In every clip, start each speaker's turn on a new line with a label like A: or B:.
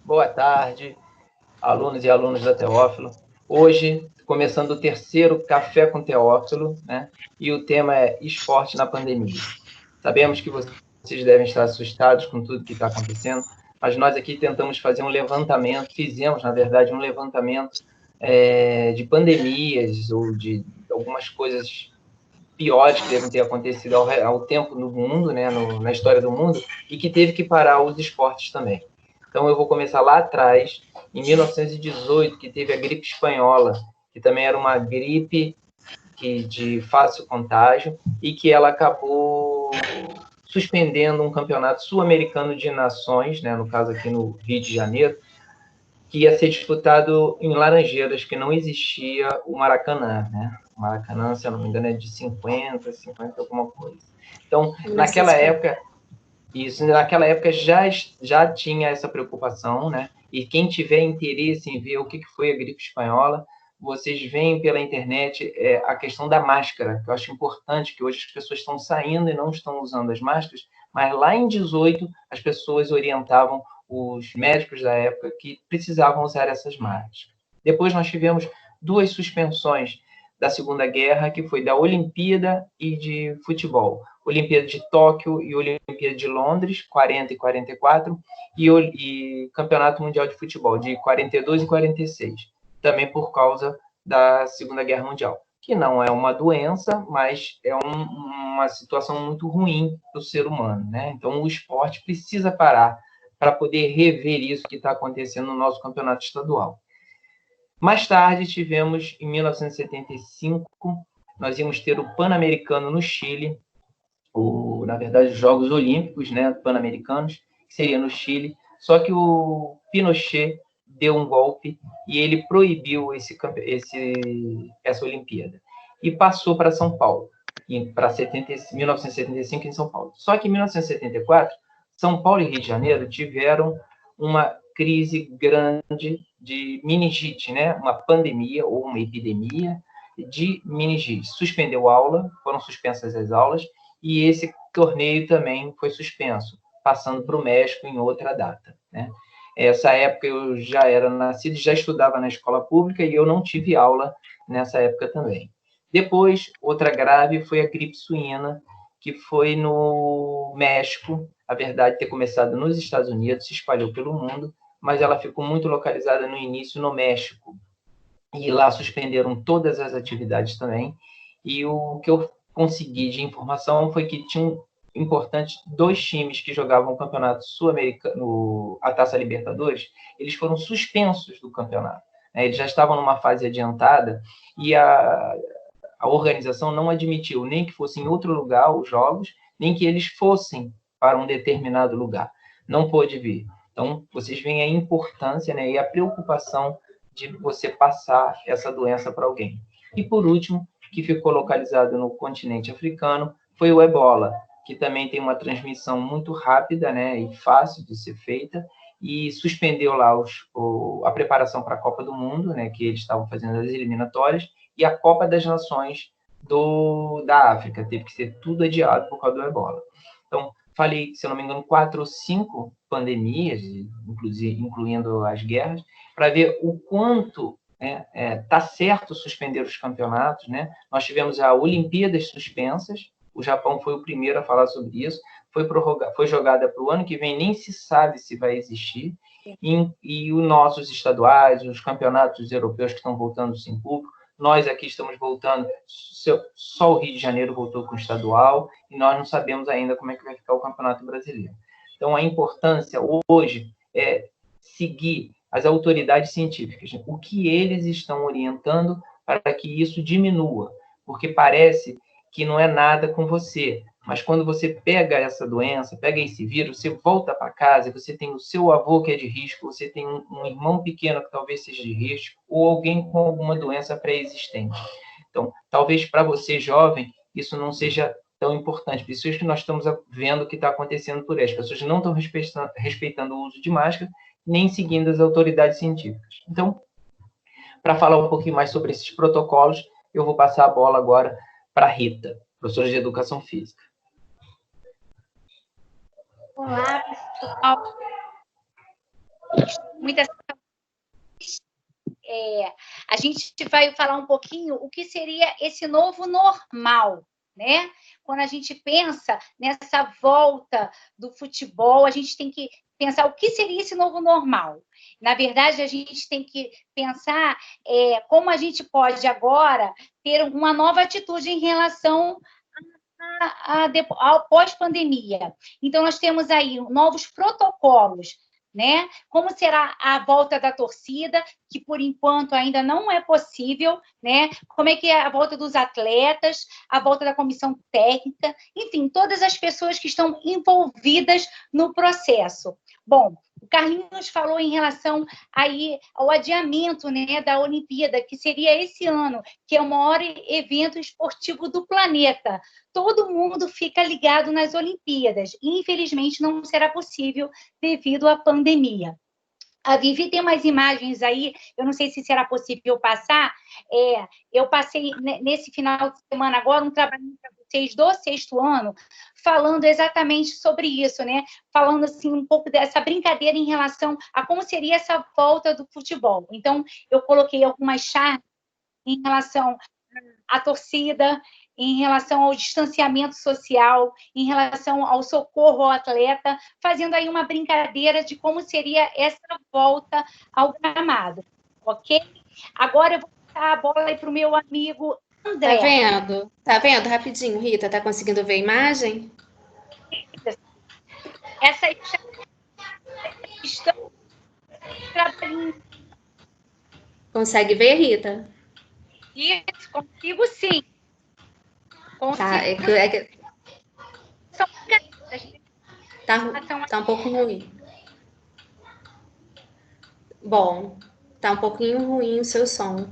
A: Boa tarde, alunos e alunas da Teófilo. Hoje, começando o terceiro Café com Teófilo, né? E o tema é esporte na pandemia. Sabemos que vocês devem estar assustados com tudo que está acontecendo, mas nós aqui tentamos fazer um levantamento, fizemos, na verdade, um levantamento de pandemias ou de algumas coisas piores que devem ter acontecido ao tempo no mundo, né, na história do mundo, e que teve que parar os esportes também. Então, eu vou começar lá atrás, em 1918, que teve a gripe espanhola, que também era uma gripe de fácil contágio, e que ela acabou suspendendo um campeonato sul-americano de nações, né, no caso aqui no Rio de Janeiro, que ia ser disputado em Laranjeiras, que não existia o Maracanã, né? O Maracanã, se eu não me engano, é de 50 alguma coisa. Então, naquela época já tinha essa preocupação, né? E quem tiver interesse em ver o que foi a gripe espanhola, vocês veem pela internet a questão da máscara, que eu acho importante, que hoje as pessoas estão saindo e não estão usando as máscaras, mas lá em 18 as pessoas orientavam os médicos da época que precisavam usar essas máscaras. Depois nós tivemos duas suspensões da Segunda Guerra, que foi da Olimpíada e de futebol. Olimpíada de Tóquio e Olimpíada de Londres, 40 e 44, e Campeonato Mundial de Futebol, de 42 e 46, também por causa da Segunda Guerra Mundial, que não é uma doença, mas é uma situação muito ruim para o ser humano, né? Então, o esporte precisa parar para poder rever isso que está acontecendo no nosso campeonato estadual. Mais tarde, tivemos, em 1975, nós íamos ter o Pan-Americano no Chile, na verdade, os Jogos Olímpicos, né, Pan-Americanos, que seria no Chile, só que o Pinochet deu um golpe e ele proibiu essa Olimpíada. E passou para São Paulo, para 1975 em São Paulo. Só que em 1974, São Paulo e Rio de Janeiro tiveram uma crise grande de meningite, né? Uma pandemia ou uma epidemia de meningite. Suspendeu aula, foram suspensas as aulas, e esse torneio também foi suspenso, passando para o México em outra data, né? Essa época eu já era nascido, já estudava na escola pública e eu não tive aula nessa época também. Depois, outra grave foi a gripe suína, que foi no México, a verdade ter começado nos Estados Unidos, se espalhou pelo mundo, mas ela ficou muito localizada no início no México. E lá suspenderam todas as atividades também. E o que eu consegui de informação foi que tinham importantes dois times que jogavam o campeonato sul-americano, a Taça Libertadores, eles foram suspensos do campeonato. Eles já estavam numa fase adiantada e a organização não admitiu nem que fossem em outro lugar os jogos, nem que eles fossem para um determinado lugar. Não pôde vir. Então, vocês veem a importância, né, e a preocupação de você passar essa doença para alguém. E, por último, que ficou localizado no continente africano, foi o ebola, que também tem uma transmissão muito rápida, né, e fácil de ser feita, e suspendeu lá a preparação para a Copa do Mundo, né, que eles estavam fazendo as eliminatórias, e a Copa das Nações da África. Teve que ser tudo adiado por causa do ebola. Então, falei, se eu não me engano, 4 ou 5 pandemias, incluindo as guerras, para ver o quanto está certo suspender os campeonatos, né? Nós tivemos a Olimpíadas suspensas, o Japão foi o primeiro a falar sobre isso, foi jogada para o ano que vem, nem se sabe se vai existir, e os nossos estaduais, os campeonatos europeus que estão voltando sem público, nós aqui estamos voltando, só o Rio de Janeiro voltou com o estadual, e nós não sabemos ainda como é que vai ficar o Campeonato Brasileiro. Então, a importância hoje é seguir as autoridades científicas, o que eles estão orientando para que isso diminua, porque parece que não é nada com você, mas quando você pega essa doença, pega esse vírus, você volta para casa, você tem o seu avô que é de risco, você tem um irmão pequeno que talvez seja de risco, ou alguém com alguma doença pré-existente. Então, talvez para você jovem, isso não seja tão importante. Por isso é que nós estamos vendo o que está acontecendo por aí. As pessoas não estão respeitando o uso de máscara, nem seguindo as autoridades científicas. Então, para falar um pouquinho mais sobre esses protocolos, eu vou passar a bola agora para a Rita, professora de Educação Física.
B: Olá, pessoal. Muitas a gente vai falar um pouquinho o que seria esse novo normal, né? Quando a gente pensa nessa volta do futebol, a gente tem que pensar o que seria esse novo normal. Na verdade, a gente tem que pensar como a gente pode agora ter uma nova atitude em relação ao pós-pandemia. Então, nós temos aí novos protocolos, né? Como será a volta da torcida, que por enquanto ainda não é possível, né? Como é que é a volta dos atletas, a volta da comissão técnica, enfim, todas as pessoas que estão envolvidas no processo. Bom, o Carlinhos falou em relação aí ao adiamento, né, da Olimpíada, que seria esse ano, que é o maior evento esportivo do planeta. Todo mundo fica ligado nas Olimpíadas. Infelizmente, não será possível devido à pandemia. A Vivi tem umas imagens aí, eu não sei se será possível passar. Eu passei nesse final de semana agora um trabalho para vocês do 6º ano, falando exatamente sobre isso, né? Falando assim um pouco dessa brincadeira em relação a como seria essa volta do futebol. Então, eu coloquei algumas charges em relação à torcida, em relação ao distanciamento social, em relação ao socorro ao atleta, fazendo aí uma brincadeira de como seria essa volta ao gramado, ok? Agora eu vou passar a bola aí para o meu amigo André.
C: Tá vendo? Tá vendo? Rapidinho, Rita, tá conseguindo ver a imagem?
B: Essa estão trabalhando.
C: Consegue ver, Rita?
B: Isso, consigo sim.
C: Tá um pouco ruim. Bom, tá um pouquinho ruim o seu som.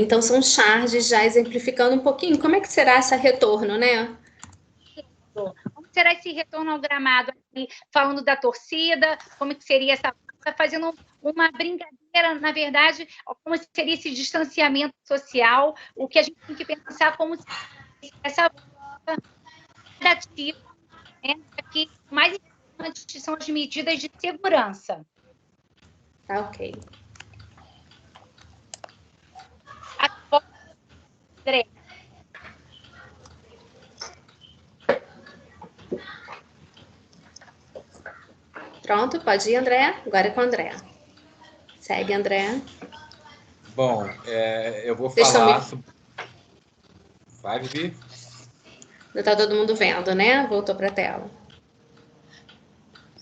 C: Então, são charges já exemplificando um pouquinho como é que será esse retorno, né?
B: Como será esse retorno ao gramado? Falando da torcida, como que seria essa... fazendo uma brincadeira, na verdade, como seria esse distanciamento social, o que a gente tem que pensar como essa negativa, né? Aqui, o mais importante são as medidas de segurança.
C: Tá ok.
B: André.
C: Pronto, pode ir, André? Agora é com o André. Segue, André.
D: Bom, eu vou falar sobre... Vai, Vivi?
C: Não tá todo mundo vendo, né? Voltou para a tela.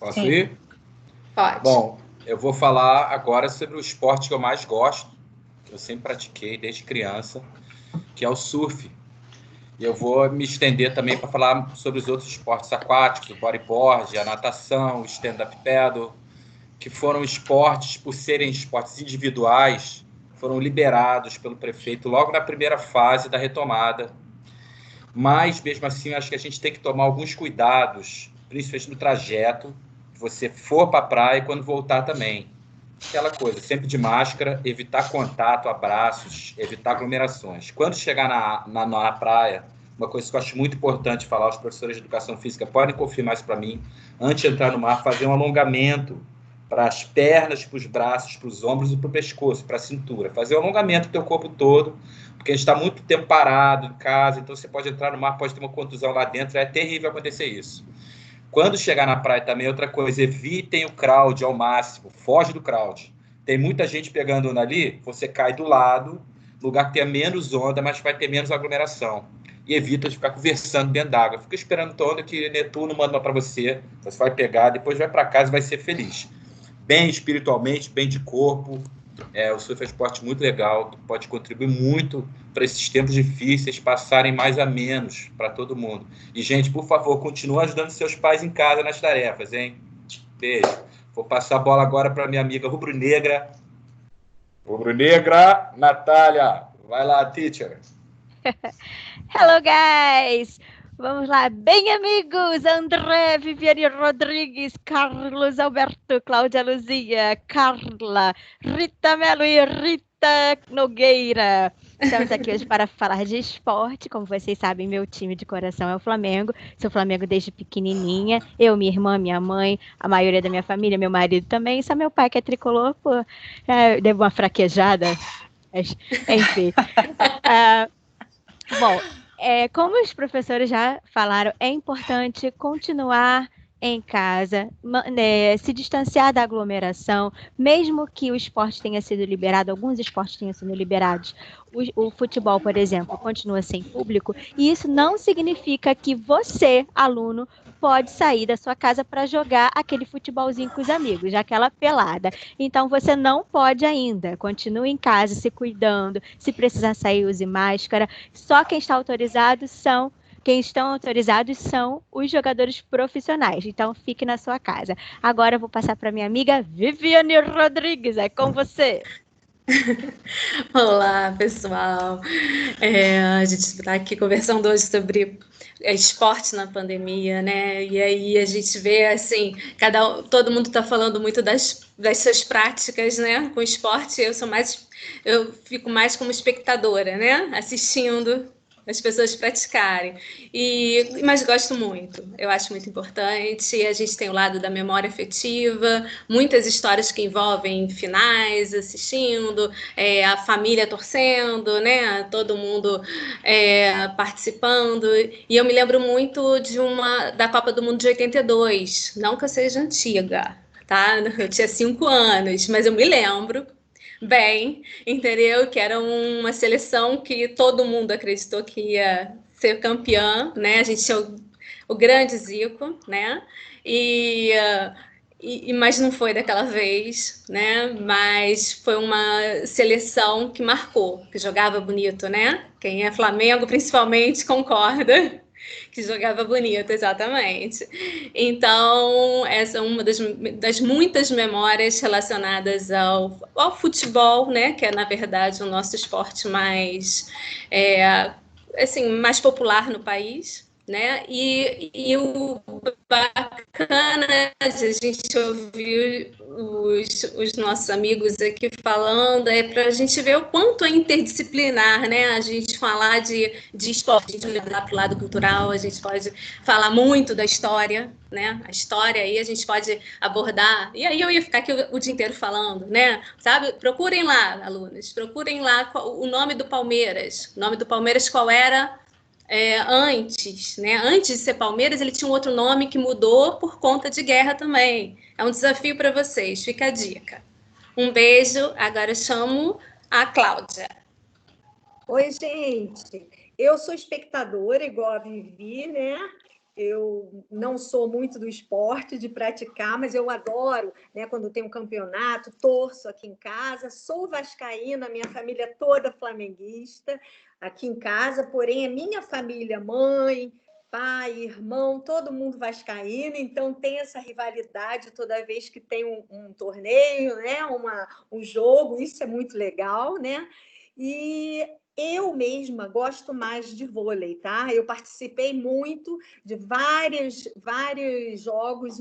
D: Posso ir?
C: Pode.
D: Bom, eu vou falar agora sobre o esporte que eu mais gosto, que eu sempre pratiquei desde criança, que é o surf. E eu vou me estender também para falar sobre os outros esportes aquáticos, o bodyboard, a natação, o stand-up paddle, que foram esportes, por serem esportes individuais, foram liberados pelo prefeito logo na primeira fase da retomada. Mas, mesmo assim, acho que a gente tem que tomar alguns cuidados, principalmente no trajeto, que você for para a praia e quando voltar também. Aquela coisa, sempre de máscara, evitar contato, abraços, evitar aglomerações. Quando chegar na praia, uma coisa que eu acho muito importante falar, os professores de educação física podem confirmar isso para mim, antes de entrar no mar, fazer um alongamento para as pernas, para os braços, para os ombros e para o pescoço, para a cintura. Fazer um alongamento do teu corpo todo, porque a gente está muito tempo parado em casa, então você pode entrar no mar, pode ter uma contusão lá dentro, é terrível acontecer isso. Quando chegar na praia também, outra coisa, evitem o crowd ao máximo, foge do crowd. Tem muita gente pegando onda ali, você cai do lado, lugar que tenha menos onda, mas vai ter menos aglomeração. E evita de ficar conversando dentro d'água. Fica esperando tua onda que Netuno manda para você, você vai pegar, depois vai para casa e vai ser feliz. Bem espiritualmente, bem de corpo. O surf é um esporte muito legal, que pode contribuir muito para esses tempos difíceis passarem mais a menos para todo mundo. E, gente, por favor, continue ajudando seus pais em casa nas tarefas, hein? Beijo. Vou passar a bola agora para minha amiga rubro-negra. Rubro-negra, Natália. Vai lá, teacher.
E: Hello, guys! Vamos lá, bem amigos, André, Viviane Rodrigues, Carlos Alberto, Cláudia Luzia, Carla, Rita Melo e Rita Nogueira. Estamos aqui hoje para falar de esporte. Como vocês sabem, meu time de coração é o Flamengo. Sou Flamengo desde pequenininha. Eu, minha irmã, minha mãe, a maioria da minha família, meu marido também. Só meu pai que é tricolor, pô, deu uma fraquejada. Mas, enfim. Bom, como os professores já falaram, é importante continuar em casa, se distanciar da aglomeração, mesmo que o esporte tenha sido liberado, alguns esportes tenham sido liberados, o futebol, por exemplo, continua sem público, e isso não significa que você, aluno, pode sair da sua casa para jogar aquele futebolzinho com os amigos, aquela pelada. Então, você não pode ainda. Continue em casa, se cuidando. Se precisar sair, use máscara. Só quem está autorizado quem estão autorizados são os jogadores profissionais. Então, fique na sua casa. Agora, eu vou passar para minha amiga Viviane Rodrigues. É com você.
C: Olá, pessoal. A gente está aqui conversando hoje sobre esporte na pandemia, né? E aí a gente vê, assim, todo mundo está falando muito das suas práticas, né? Com esporte, eu fico mais como espectadora, né? Assistindo as pessoas praticarem. Mas gosto muito, eu acho muito importante. A gente tem o lado da memória afetiva, muitas histórias que envolvem finais, assistindo, a família torcendo, né? Todo mundo participando. E eu me lembro muito da Copa do Mundo de 82, não que eu seja antiga, tá? Eu tinha 5 anos, mas eu me lembro bem, entendeu? Que era uma seleção que todo mundo acreditou que ia ser campeã, né? A gente tinha o grande Zico, né? Mas não foi daquela vez, né? Mas foi uma seleção que marcou, que jogava bonito, né? Quem é Flamengo, principalmente, concorda. Que jogava bonito, exatamente. Então, essa é uma das muitas memórias relacionadas ao futebol, né? Que é, na verdade, o nosso esporte mais popular no país, né? E o bacana de a gente ouvir os nossos amigos aqui falando para a gente ver o quanto é interdisciplinar, né? A gente falar de esporte, a gente levar para o lado cultural, a gente pode falar muito da história, né? A história aí a gente pode abordar, e aí eu ia ficar aqui o dia inteiro falando, né? Sabe? Procurem lá, alunos, procurem lá o nome do Palmeiras. O nome do Palmeiras qual era? Antes, né? Antes de ser Palmeiras, ele tinha um outro nome que mudou por conta de guerra também. É um desafio para vocês, fica a dica. Um beijo, agora eu chamo a Cláudia.
F: Oi, gente. Eu sou espectadora, igual a Vivi, né? Eu não sou muito do esporte, de praticar, mas eu adoro, né? Quando tem um campeonato, torço aqui em casa. Sou vascaína, minha família toda flamenguista aqui em casa, porém é minha família, mãe, pai, irmão, todo mundo vascaíno, então tem essa rivalidade toda vez que tem um torneio, né? Um jogo, isso é muito legal, né? E eu mesma gosto mais de vôlei, tá? Eu participei muito de vários jogos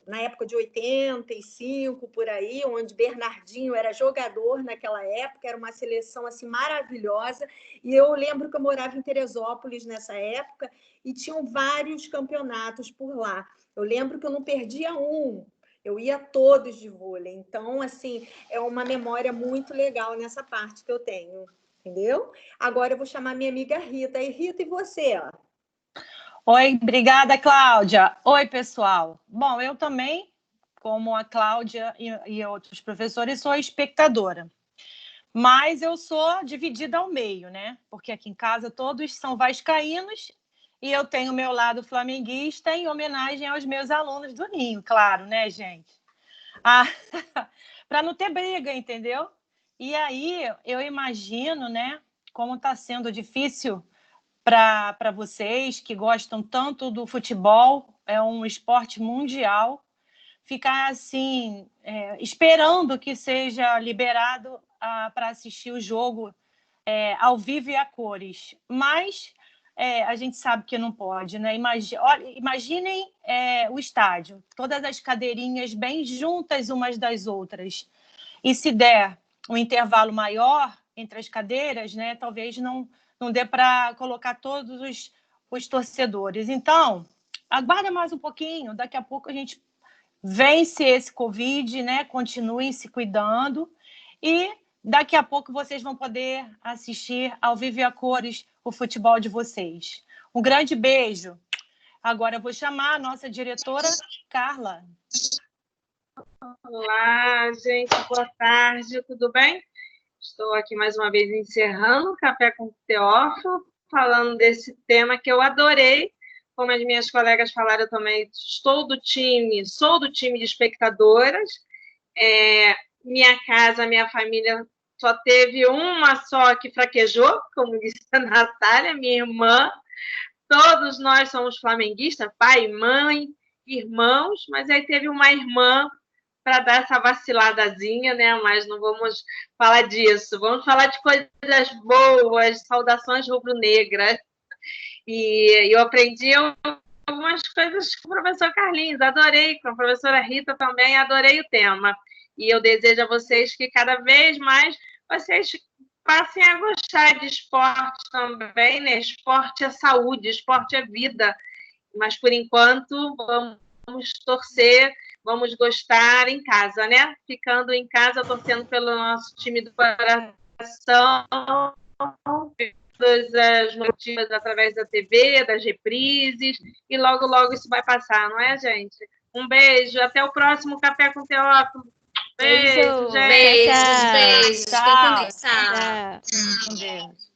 F: na época de 85, por aí, onde Bernardinho era jogador naquela época, era uma seleção assim maravilhosa. E eu lembro que eu morava em Teresópolis nessa época e tinham vários campeonatos por lá. Eu lembro que eu não perdia um. Eu ia todos de vôlei. Então, assim, é uma memória muito legal nessa parte que eu tenho. Entendeu? Agora eu vou chamar minha amiga Rita. E Rita, e você?
G: Oi, obrigada, Cláudia. Oi, pessoal. Bom, eu também, como a Cláudia e outros professores, sou espectadora. Mas eu sou dividida ao meio, né? Porque aqui em casa todos são vascaínos e eu tenho o meu lado flamenguista em homenagem aos meus alunos do Ninho, claro, né, gente? Para não ter briga, entendeu? E aí eu imagino, né, como está sendo difícil para vocês que gostam tanto do futebol, é um esporte mundial, ficar assim, esperando que seja liberado para assistir o jogo ao vivo e a cores. Mas a gente sabe que não pode, né? Imaginem o estádio, todas as cadeirinhas bem juntas umas das outras. E se der um intervalo maior, entre as cadeiras, né? Talvez não dê para colocar todos os torcedores. Então, aguarda mais um pouquinho, daqui a pouco a gente vence esse Covid, né? Continuem se cuidando e daqui a pouco vocês vão poder assistir ao vivo e a cores o futebol de vocês. Um grande beijo. Agora eu vou chamar a nossa diretora, Carla.
H: Olá, gente, boa tarde, tudo bem? Estou aqui mais uma vez encerrando o Café com Teófilo, falando desse tema que eu adorei. Como as minhas colegas falaram, eu também sou do time de espectadoras. Minha casa, minha família, só teve uma só que fraquejou, como disse a Natália, minha irmã. Todos nós somos flamenguistas, pai, mãe, irmãos, mas aí teve uma irmã para dar essa vaciladazinha, né? Mas não vamos falar disso. Vamos falar de coisas boas, saudações rubro-negras. E eu aprendi algumas coisas com o professor Carlinhos, adorei, com a professora Rita também, adorei o tema. E eu desejo a vocês que cada vez mais vocês passem a gostar de esporte também, né? Esporte é saúde, esporte é vida. Mas, por enquanto, vamos torcer, vamos gostar em casa, né? Ficando em casa, torcendo pelo nosso time do coração, todas as notícias através da TV, das reprises, e logo, logo isso vai passar, não é, gente? Um beijo, até o próximo Café com Teófilo. Beijo, gente.
C: Beijos.
G: Tchau.
C: Fiquem com Deus.
G: Com Deus.